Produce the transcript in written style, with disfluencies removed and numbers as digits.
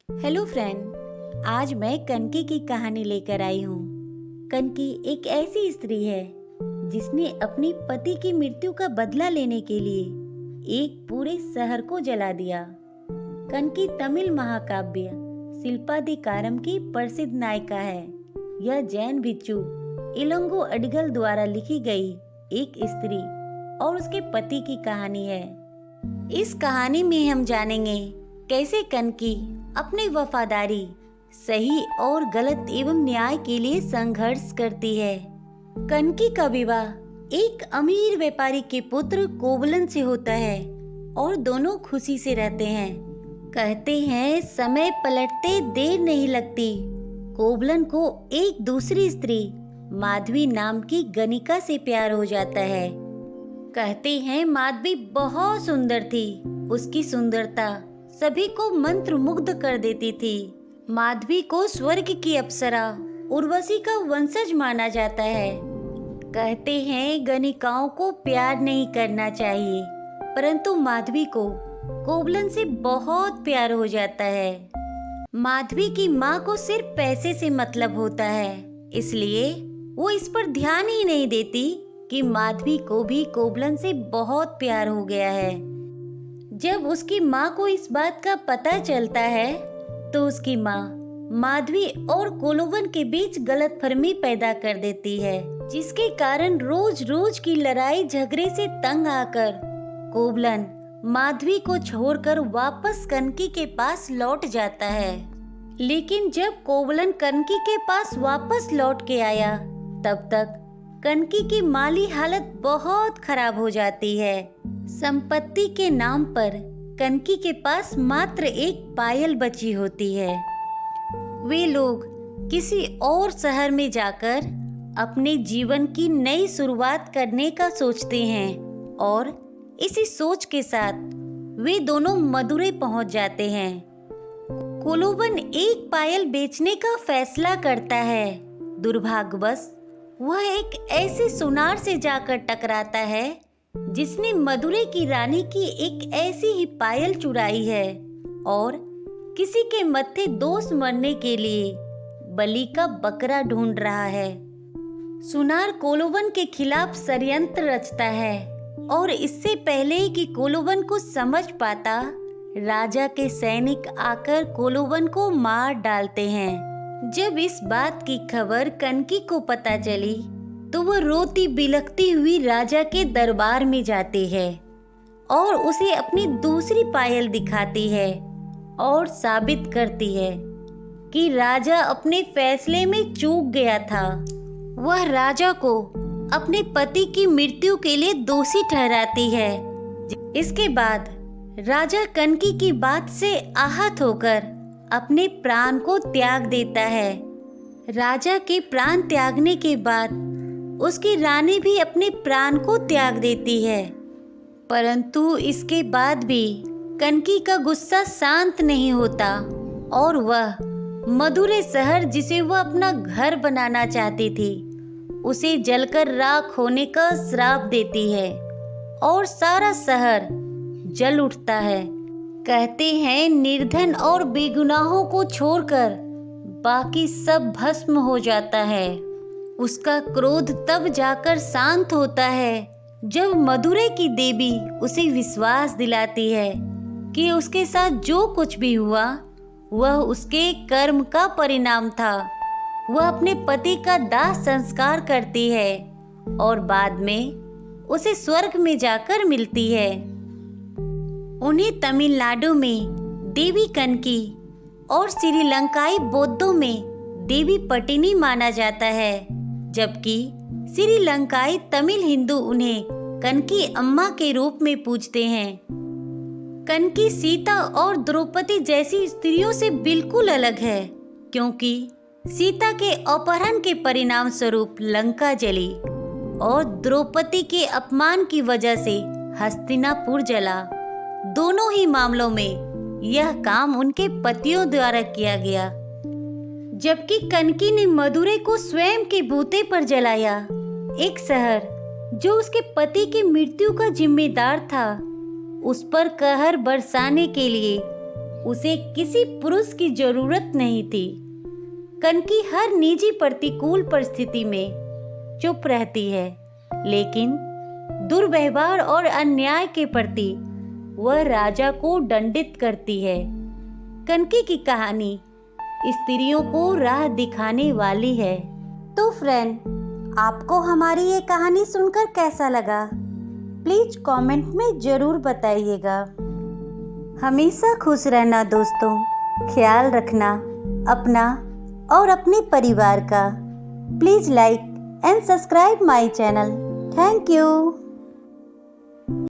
Hello friend, आज मैं कनकी की कहानी लेकर आई हूँ। कनकी एक ऐसी स्त्री है जिसने अपनी पति की मृत्यु का बदला लेने के लिए एक पूरे शहर को जला दिया। कनकी तमिल महाकाव्य शिल्पाधिकारम की प्रसिद्ध नायिका है। यह जैन भिक्षु इलंगो अडिगल द्वारा लिखी गई एक स्त्री और उसके पति की कहानी है। इस कहानी में हम जानेंगे कैसे कनकी अपनी वफादारी, सही और गलत एवं न्याय के लिए संघर्ष करती है। कनकी का विवाह एक अमीर व्यापारी के पुत्र कोवलन से होता है और दोनों खुशी से रहते हैं। कहते हैं समय पलटते देर नहीं लगती। कोवलन को एक दूसरी स्त्री माधवी नाम की गणिका से प्यार हो जाता है। कहते हैं माधवी बहुत सुंदर थी। उसकी सुंदरता सभी को मंत्रमुग्ध कर देती थी। माधवी को स्वर्ग की अप्सरा उर्वशी का वंशज माना जाता है। कहते हैं गणिकाओं को प्यार नहीं करना चाहिए, परंतु माधवी को कोवलन से बहुत प्यार हो जाता है। माधवी की माँ को सिर्फ पैसे से मतलब होता है, इसलिए वो इस पर ध्यान ही नहीं देती कि माधवी को भी कोवलन से बहुत प्यार हो गया है। जब उसकी माँ को इस बात का पता चलता है तो उसकी माँ माधवी और कोवलन के बीच गलतफहमी पैदा कर देती है, जिसके कारण रोज रोज की लड़ाई झगड़े से तंग आकर कोवलन माधवी को छोड़कर वापस कनकी के पास लौट जाता है। लेकिन जब कोवलन कनकी के पास वापस लौट के आया तब तक कनकी की माली हालत बहुत खराब हो जाती है। संपत्ति के नाम पर कनकी के पास मात्र एक पायल बची होती है। वे लोग किसी और शहर में जाकर अपने जीवन की नई शुरुआत करने का सोचते हैं और इसी सोच के साथ वे दोनों मदुरै पहुंच जाते हैं। कोवलन एक पायल बेचने का फैसला करता है। दुर्भाग्यवश वह एक ऐसे सुनार से जाकर टकराता है जिसने मदुरै की रानी की एक ऐसी ही पायल चुराई है और किसी के मत्थे दोष मरने के लिए बलि का बकरा ढूंढ रहा है। सुनार कोवलन के खिलाफ षड्यंत्र रचता है और इससे पहले कि कोवलन को समझ पाता, राजा के सैनिक आकर कोवलन को मार डालते हैं। जब इस बात की खबर कनकी को पता चली तो वह रोती बिलखती हुई राजा के दरबार में जाती है और उसे अपनी दूसरी पायल दिखाती है और साबित करती है कि राजा अपने फैसले में चूक गया था। वह राजा को अपने पति की मृत्यु के लिए दोषी ठहराती है। इसके बाद राजा कनकी की बात से आहत होकर अपने प्राण को त्याग देता है। राजा के प्राण त्यागने के बाद उसकी रानी भी अपने प्राण को त्याग देती है, परंतु इसके बाद भी कनकी का गुस्सा शांत नहीं होता और वह मदुरै शहर, जिसे वह अपना घर बनाना चाहती थी, उसे जलकर राख होने का श्राप देती है और सारा शहर जल उठता है। कहते हैं निर्धन और बेगुनाहों को छोड़कर बाकी सब भस्म हो जाता है। उसका क्रोध तब जाकर शांत होता है जब मदुरै की देवी उसे विश्वास दिलाती है कि उसके साथ जो कुछ भी हुआ वह उसके कर्म का परिणाम था। वह अपने पति का दाह संस्कार करती है और बाद में उसे स्वर्ग में जाकर मिलती है। उन्हें तमिलनाडु में देवी कनकी और श्रीलंकाई बौद्धों में देवी पट्टिनी माना जाता है, जबकि श्रीलंकाई तमिल हिंदू उन्हें कनकी अम्मा के रूप में पूजते हैं। कनकी सीता और द्रौपदी जैसी स्त्रियों से बिल्कुल अलग है, क्योंकि सीता के अपहरण के परिणाम स्वरूप लंका जली और द्रौपदी के अपमान की वजह से हस्तिनापुर जला। दोनों ही मामलों में यह काम उनके पतियों द्वारा किया गया, जबकि कनकी ने मदुरै को स्वयं के बूते पर जलाया। एक शहर जो उसके पति की मृत्यु का जिम्मेदार था, उस पर कहर बरसाने के लिए उसे किसी पुरुष की जरूरत नहीं थी। कनकी हर निजी प्रतिकूल परिस्थिति में चुप रहती है, लेकिन दुर्व्यवहार और अन्याय के प्रति वह राजा को दंडित करती है। कनकी की कहानी स्त्रियों को राह दिखाने वाली है। तो फ्रेंड, आपको हमारी ये कहानी सुनकर कैसा लगा? प्लीज कमेंट में जरूर बताइएगा। हमेशा खुश रहना दोस्तों, ख्याल रखना अपना और अपने परिवार का। Please like and subscribe my channel. Thank you.